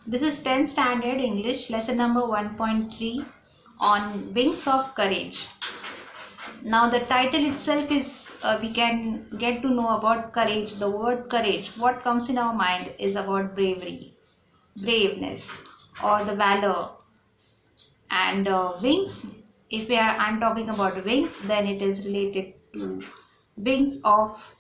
This is 10th standard English lesson number 1.3 on Wings of Courage. Now the title itself is we can get to know about courage. The word courage, what comes in our mind is about bravery, braveness or the valor. And wings, if I'm talking about wings, then it is related to wings of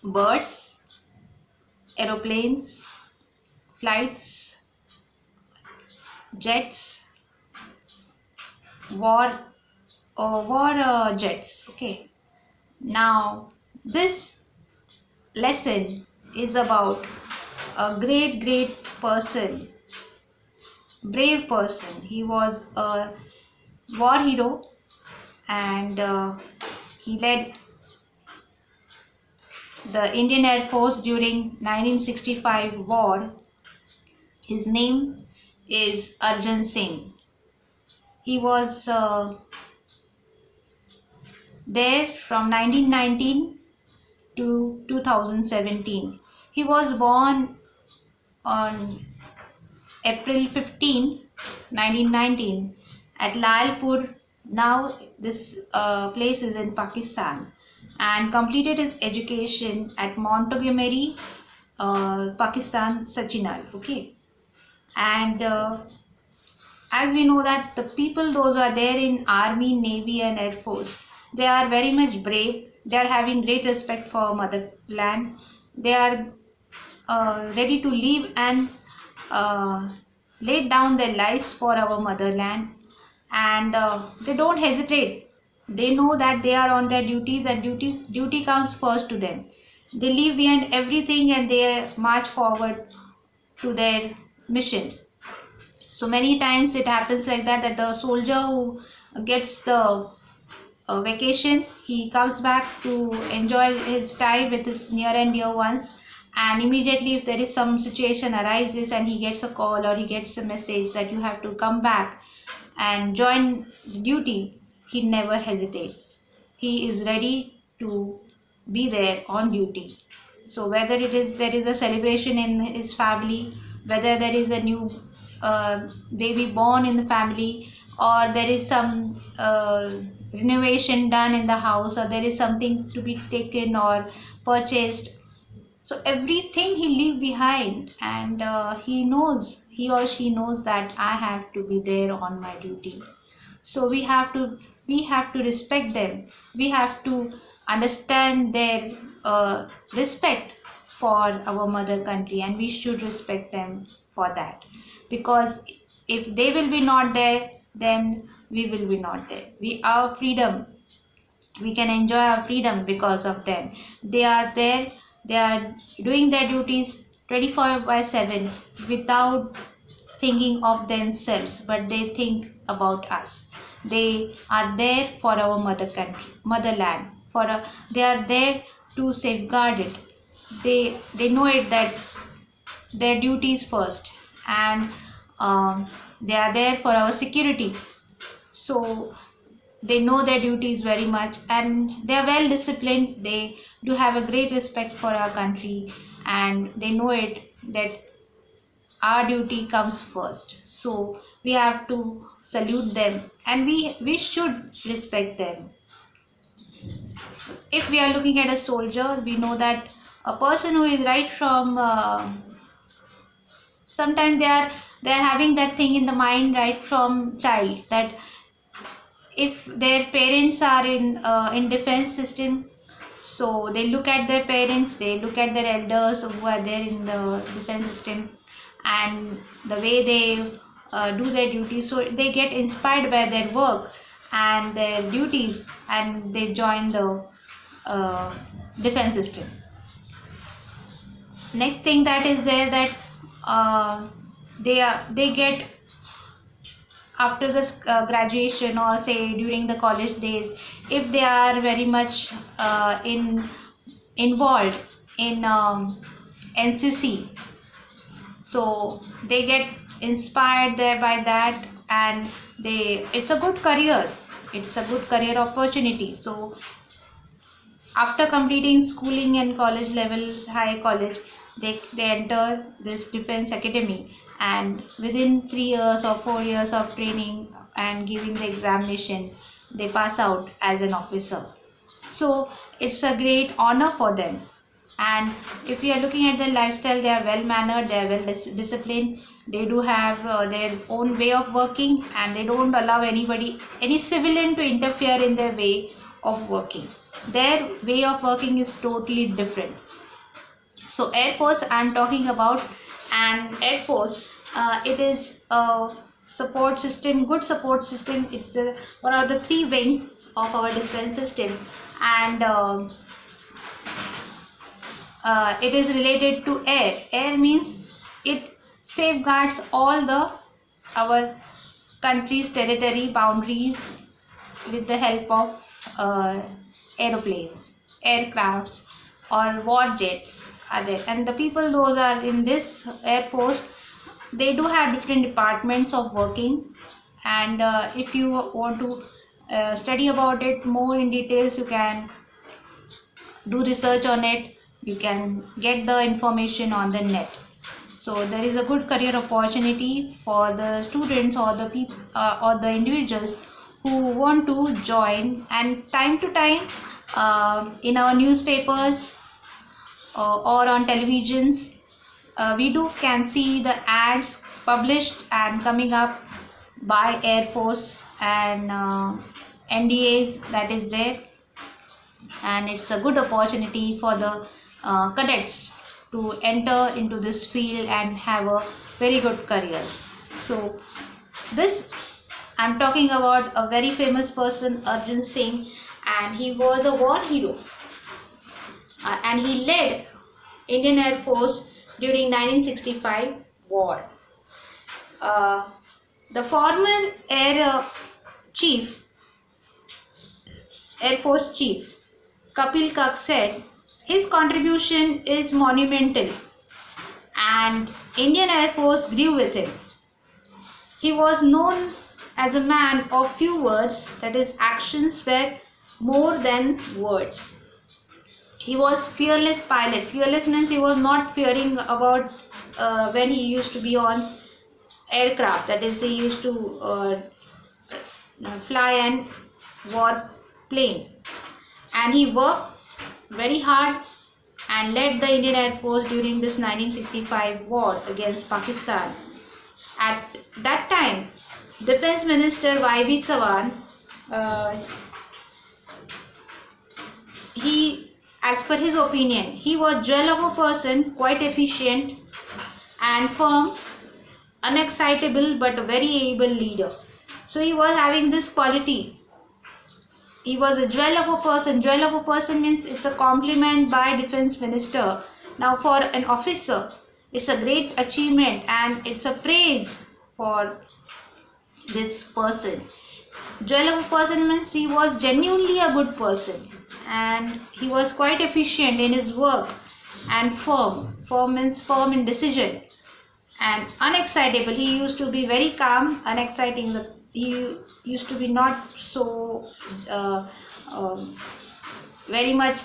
birds, aeroplanes, flights, jets, war war jets. Okay, now this lesson is about a great person, brave person. He was a war hero, and he led the Indian Air Force during 1965 war. His name is Arjun Singh. He was there from 1919 to 2017. He was born on April 15, 1919 at Lalpur. Now this place is in Pakistan, and completed his education at Montgomery, Pakistan, Sachinal. Okay, and as we know that the people those are there in army, navy and air force, they are very much brave. They are having great respect for motherland. They are ready to live and uh, laid down their lives for our motherland, and they don't hesitate. They know that they are on their duties, and duty comes first to them. They leave behind everything and they march forward to their mission. So many times it happens like that the soldier who gets the vacation, he comes back to enjoy his time with his near and dear ones, and immediately if there is some situation arises and he gets a call or he gets a message that you have to come back and join duty, he never hesitates. He is ready to be there on duty. So whether it is there is a celebration in his family, whether there is a new baby born in the family, or there is some renovation done in the house, or there is something to be taken or purchased, so everything he leave behind, and he or she knows that I have to be there on my duty. So we have to respect them. We have to understand their respect for our mother country, and we should respect them for that, because if they will be not there, then we will be not there. Our freedom, we can enjoy our freedom because of them. They are there, they are doing their duties 24 by 7 without thinking of themselves, but they think about us. They are there for our mother country, motherland, they are there to safeguard it. They know it that their duties first, and they are there for our security. So they know their duties very much, and they are well disciplined. They do have a great respect for our country, and they know it that our duty comes first. So we have to salute them, and we should respect them. So if we are looking at a soldier, we know that a person who is right from sometimes they are having that thing in the mind right from child, that if their parents are in defense system, so they look at their parents, they look at their elders who are there in the defense system, and the way they do their duties, so they get inspired by their work and their duties, and they join the uh, defense system. Next thing that is there, that they get after this graduation, or say during the college days, if they are very much involved in NCC, so they get inspired there by that, and it's a good career, it's a good career opportunity. So after completing schooling and college level, high college, they enter this defense academy, and within 3 years or 4 years of training and giving the examination, they pass out as an officer. So it's a great honor for them. And if you are looking at their lifestyle, they are well mannered, they are well disciplined, they do have their own way of working, and they don't allow any civilian to interfere in their way of working. Their way of working is totally different. So Air Force I'm talking about, and Air Force, it is a support system, good support system. It's one of the three wings of our defense system, and it is related to air. Air means it safeguards all the our country's territory boundaries with the help of aeroplanes, aircrafts, or war jets are there. And the people those are in this Air Force, they do have different departments of working. And if you want to study about it more in details, you can do research on it, you can get the information on the net. So there is a good career opportunity for the students or the people or the individuals who want to join. And time to time, in our newspapers or on televisions, we can see the ads published and coming up by Air Force and NDAs that is there. And it's a good opportunity for the cadets to enter into this field and have a very good career. So this, I'm talking about a very famous person, Arjun Singh, and he was a war hero, and he led Indian Air Force during 1965 war. The former Air Force Chief Kapil Kakh said his contribution is monumental, and Indian Air Force grew with him. He was known as a man of few words, that is, actions were more than words. He was fearless pilot. Fearless means he was not fearing about when he used to be on aircraft, that is, he used to fly an war plane, and he worked very hard and led the Indian Air Force during this 1965 war against Pakistan. At that time, Defense Minister Y.B. Chavan, as per his opinion, he was jewel of a person, quite efficient and firm, unexcitable but a very able leader. So he was having this quality. He was a jewel of a person. Jewel of a person means it's a compliment by Defense Minister. Now for an officer, it's a great achievement and it's a praise for this person. Jewel of a person means he was genuinely a good person, and he was quite efficient in his work, and firm. Firm means firm in decision, and unexcitable. He used to be very calm, unexciting. He used to be not so very much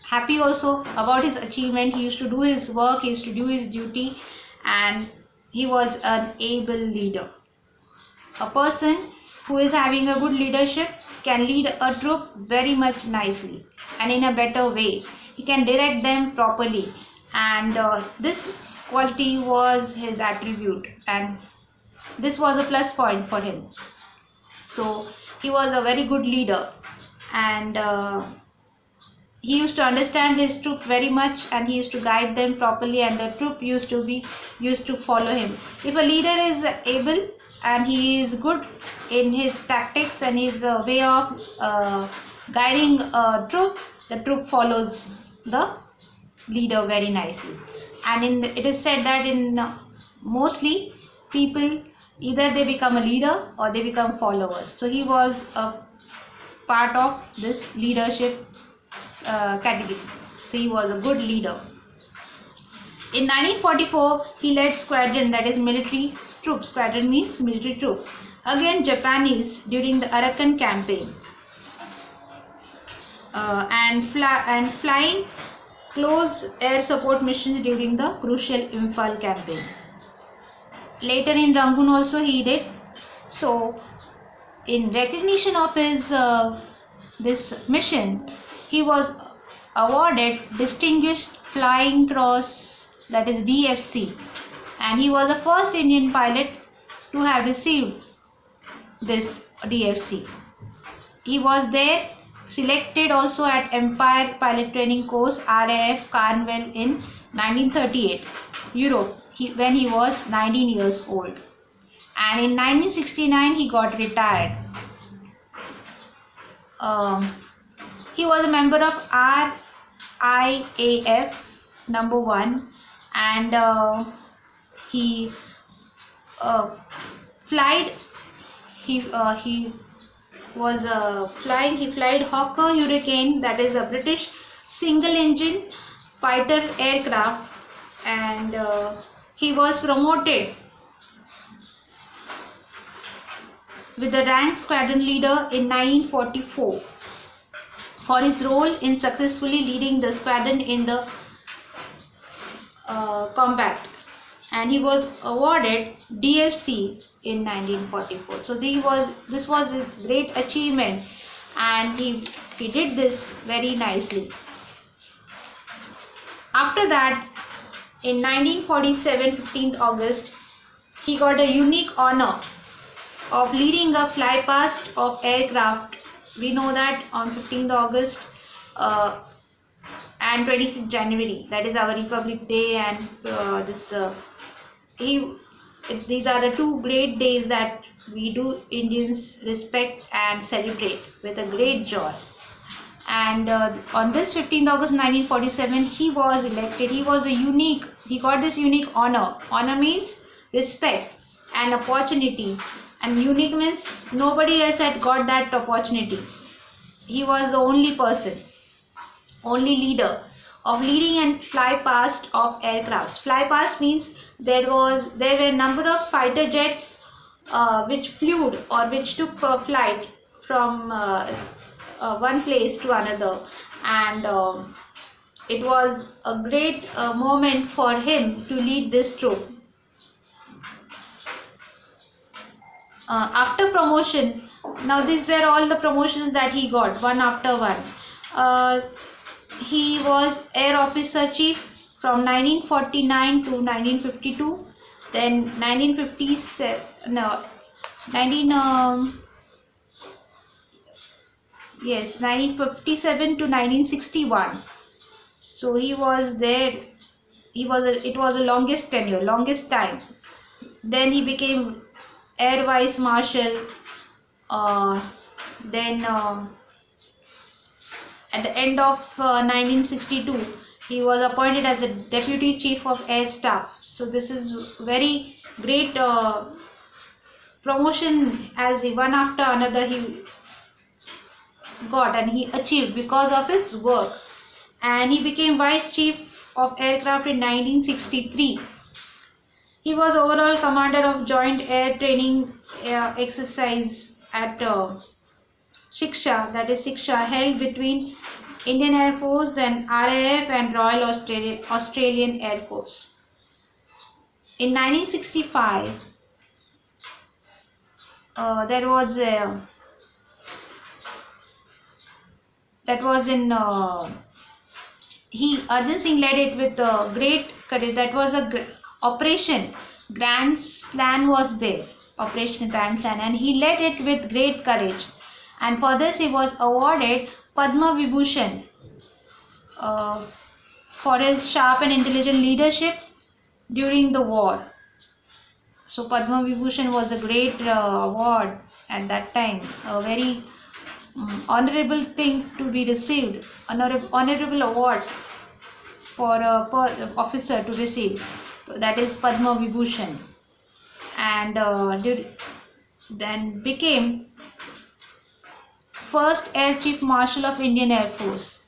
happy also about his achievement. He used to do his work, he used to do his duty, and he was an able leader. A person who is having a good leadership can lead a troop very much nicely and in a better way. He can direct them properly, and this quality was his attribute, and this was a plus point for him. So he was a very good leader, and he used to understand his troop very much, and he used to guide them properly, and the troop used to follow him. If a leader is able and he is good in his tactics and his way of guiding a troop, the troop follows the leader very nicely. And it is said that in mostly people, either they become a leader or they become followers. So he was a part of this leadership category. So he was a good leader. In 1944, he led squadron, that is military troop. Squadron means military troop, against Japanese during the Arakan campaign. And flying close air support missions during the crucial Imphal campaign. Later in Rangoon also he did. So in recognition of his this mission, he was awarded Distinguished Flying Cross, that is DFC, and he was the first Indian pilot to have received this DFC. He was there selected also at Empire Pilot Training Course RAF Carnwell in 1938, Europe, when he was 19 years old. And in 1969 he got retired. He was a member of RIAF number 1, and he flied. He was flying. He flied Hawker Hurricane, that is a British single-engine fighter aircraft, and he was promoted with the rank squadron leader in 1944 for his role in successfully leading the squadron in the combat, and he was awarded DFC in 1944. So this was his great achievement, and he did this very nicely. After that, in 1947, 15th August, he got a unique honor of leading a flypast of aircraft. We know that on 15th August and 26th January, that is our Republic Day, and these are the two great days that we do Indians respect and celebrate with a great joy. And on this 15th August 1947, he was elected. He got this unique honor. Honor means respect and opportunity, and unique means nobody else had got that opportunity. He was the only person, only leader of leading and fly past of aircrafts. Fly past means there were a number of fighter jets which flew or which took flight from one place to another, and it was a great moment for him to lead this troop. After promotion, now these were all the promotions that he got, one after one. He was Air Officer Chief from 1949 to 1952. Then 1957 to 1961. So he was there. It was the longest tenure, longest time. Then he became Air Vice Marshal. Then at the end of 1962, he was appointed as a Deputy Chief of Air Staff. So this is very great promotion, as one after another he got and he achieved because of his work. And he became Vice Chief of Aircraft in 1963. He was overall commander of Joint Air Training Exercise at Shiksha, that is Shiksha, held between Indian Air Force and RAF and Royal Australian Air Force. In 1965, Arjun Singh led it with great courage. That was Operation Grand Slam was there, Operation Grand Slam, and he led it with great courage. And for this he was awarded Padma Vibhushan for his sharp and intelligent leadership during the war. So Padma Vibhushan was a great award at that time, a very honorable thing to be received, honorable award for a officer to receive. So that is Padma Vibhushan, and then became first Air Chief Marshal of Indian Air Force.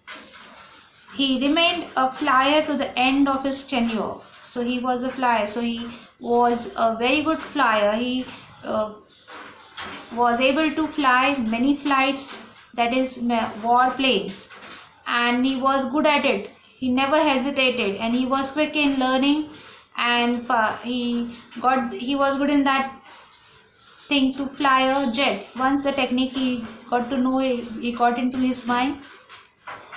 He remained a flyer to the end of his tenure. So he was a flyer. So he was a very good flyer. He was able to fly many flights, that is war planes, and he was good at it. He never hesitated, and he was quick in learning, and he was good in that thing to fly a jet. Once the technique he got to know, he got into his mind.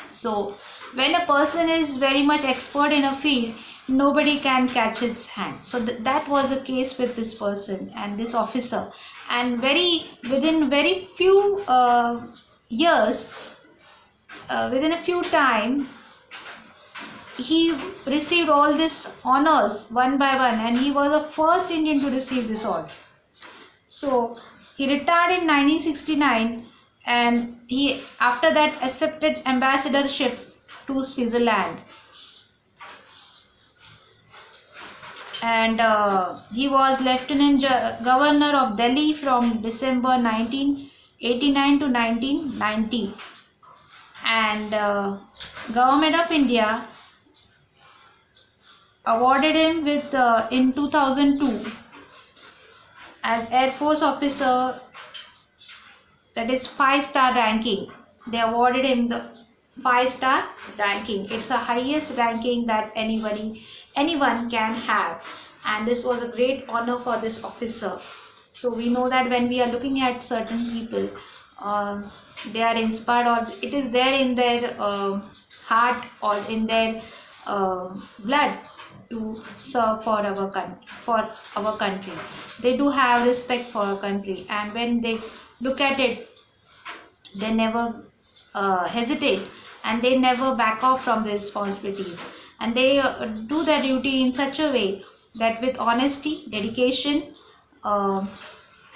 So when a person is very much expert in a field, nobody can catch his hand. So that was the case with this person and this officer. And within very few years, within a few time, he received all these honors one by one, and he was the first Indian to receive this honor. So he retired in 1969, and he after that accepted ambassadorship to Switzerland. And he was Lieutenant Governor of Delhi from December 1989 to 1990. And Government of India awarded him with in 2002 as Air Force officer, that is 5-star ranking. They awarded him the 5-star ranking. It's the highest ranking that anyone can have, and this was a great honor for this officer. So we know that when we are looking at certain people, they are inspired, or it is there in their heart or in their blood to serve for our country. They do have respect for our country, and when they look at it, they never hesitate, and they never back off from their responsibilities, and they do their duty in such a way that with honesty, dedication,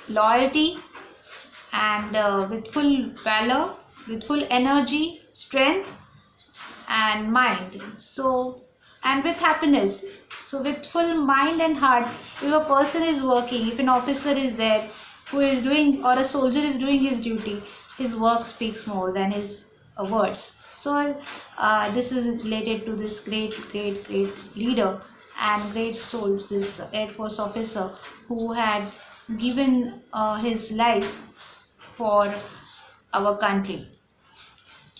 loyalty, and with full valor, with full energy, strength, and mind. So, and with happiness. So with full mind and heart, if a person is working, if an officer is there who is doing, or a soldier is doing his duty, his work speaks more than his words. So this is related to this great leader and great soul, this Air Force officer who had given his life for our country.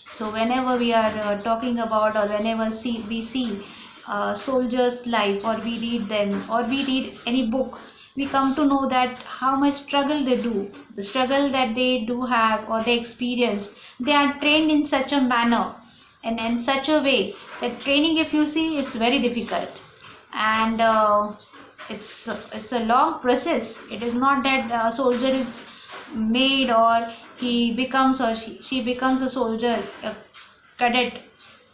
So whenever we are talking about, or whenever we see soldiers' life, or we read them, or we read any book, we come to know that how much struggle they do, the struggle that they do have, or they experience. They are trained in such a manner and in such a way that training, if you see, it's very difficult, and it's a long process. It is not that a soldier is made, or he becomes, or she becomes a soldier, a cadet.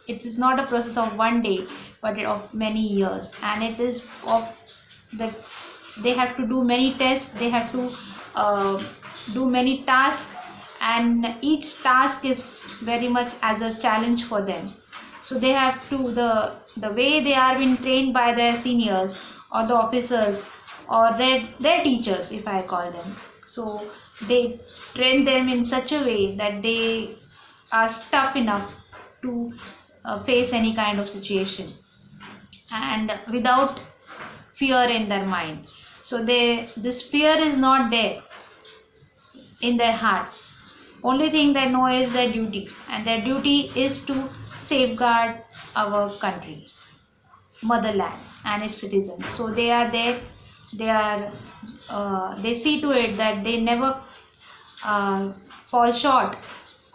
It is not a process of one day, but of many years, and it is of the, they have to do many tests, they have to do many tasks, and each task is very much as a challenge for them. So they have to, the way they are being trained by their seniors, or the officers, or their teachers, if I call them. So they train them in such a way that they are tough enough to face any kind of situation, and without fear in their mind. So this fear is not there in their hearts. Only thing they know is their duty, and their duty is to safeguard our country, motherland, and its citizens. So they are there, they see to it that they never fall short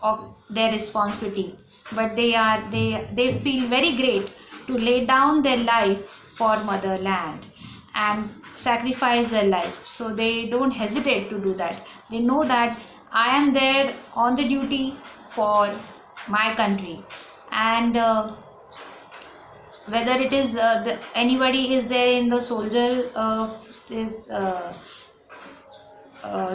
of their responsibility, but they feel very great to lay down their life for motherland and sacrifice their life. So they don't hesitate to do that. They know that I am there on the duty for my country, and whether it is anybody is there in the soldier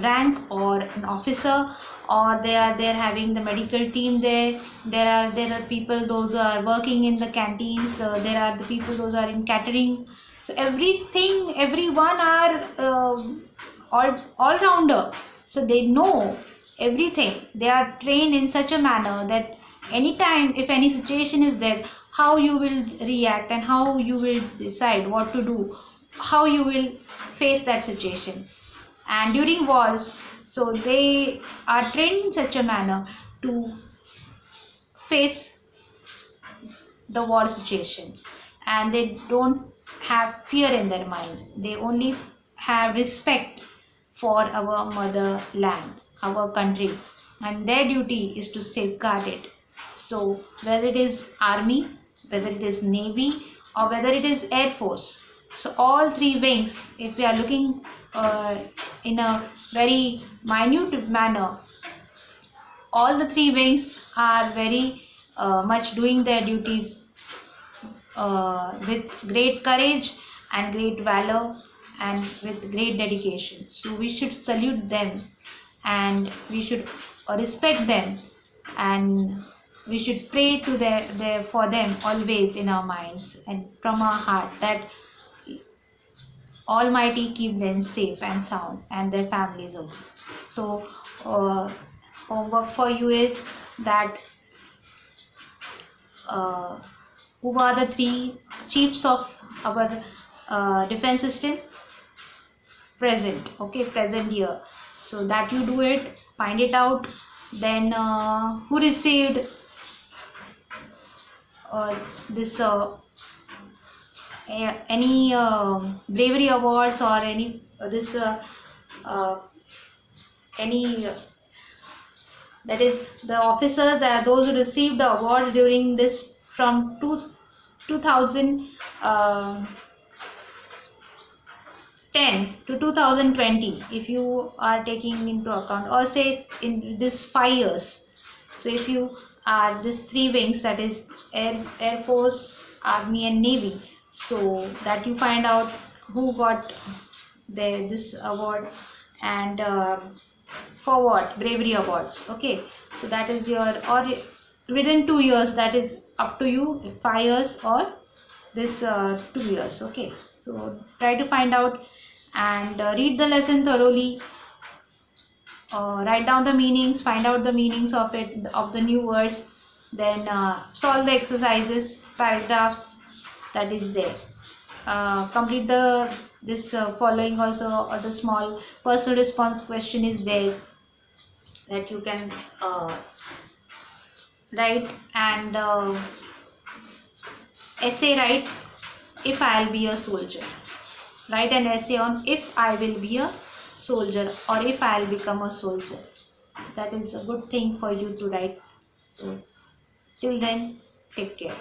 rank, or an officer, or they are there having the medical team there are people those are working in the canteens, there are the people those are in catering. So everyone are all rounder, so they know everything. They are trained in such a manner that anytime, if any situation is there, how you will react, and how you will decide what to do, how you will face that situation. And during wars, so they are trained in such a manner to face the war situation, and they don't have fear in their mind. They only have respect for our motherland, our country, and their duty is to safeguard it. So whether it is army, whether it is navy, or whether it is air force, so all three wings, if we are looking in a very minute manner, all the three wings are very much doing their duties with great courage and great valor and with great dedication. So we should salute them, and we should respect them, and we should pray to for them always in our minds and from our heart, that Almighty keep them safe and sound, and their families also. So homework for you is that uh, who are the three chiefs of our defense system? Present, okay, present year. So that you do it, find it out. Then who received this any bravery awards, or any this uh, any that is the officers, that those who received the awards during this from 2010 to 2020, if you are taking into account, or say in this 5 years. So if you are these three wings, that is air force, army, and navy, so that you find out who got this award, and for what bravery awards. Okay, so that is your, or within 2 years, that is up to you, 5 years or this 2 years. Okay, so try to find out, and read the lesson thoroughly, write down the meanings, find out the meanings of it, of the new words, then solve the exercises, paragraphs that is there. Complete the this following also, or the small personal response question is there, that you can write, and essay write, if I'll be a soldier. Write an essay on if I will be a soldier, or if I'll become a soldier. That is a good thing for you to write. So till then, take care.